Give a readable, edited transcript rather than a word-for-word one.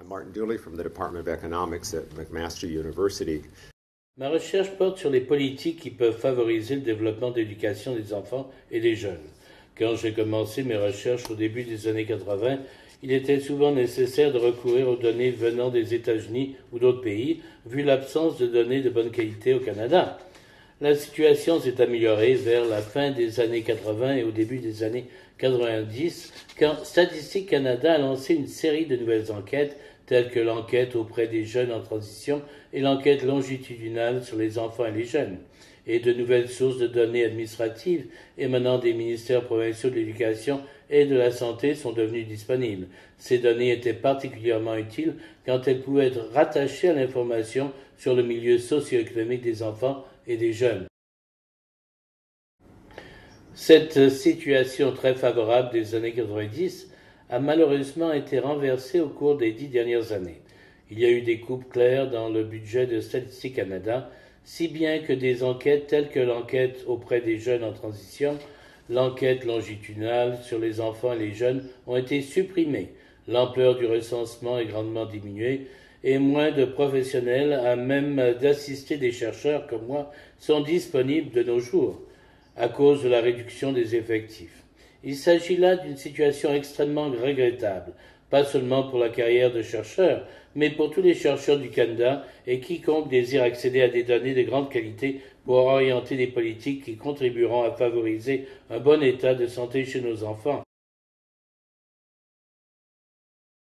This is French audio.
I'm Martin Dooley from the Department of Economics at McMaster University. Ma recherche porte sur les politiques qui peuvent favoriser le développement de l'éducation des enfants et des jeunes. Quand j'ai commencé mes recherches au début des années 80, il était souvent nécessaire de recourir aux données venant des États-Unis ou d'autres pays, vu l'absence de données de bonne qualité au Canada. La situation s'est améliorée vers la fin des années 80 et au début des années 90, quand Statistique Canada a lancé une série de nouvelles enquêtes, telles que l'enquête auprès des jeunes en transition et l'enquête longitudinale sur les enfants et les jeunes, et de nouvelles sources de données administratives émanant des ministères provinciaux de l'éducation et de la santé sont devenues disponibles. Ces données étaient particulièrement utiles quand elles pouvaient être rattachées à l'information sur le milieu socio-économique des enfants et des jeunes. Cette situation très favorable des années 90 a malheureusement été renversée au cours des 10 dernières années. Il y a eu des coupes claires dans le budget de Statistique Canada, si bien que des enquêtes telles que l'enquête auprès des jeunes en transition, l'enquête longitudinale sur les enfants et les jeunes ont été supprimées. L'ampleur du recensement est grandement diminuée et moins de professionnels, à même d'assister des chercheurs comme moi, sont disponibles de nos jours à cause de la réduction des effectifs. Il s'agit là d'une situation extrêmement regrettable, pas seulement pour la carrière de chercheur, mais pour tous les chercheurs du Canada et quiconque désire accéder à des données de grande qualité pour orienter des politiques qui contribueront à favoriser un bon état de santé chez nos enfants.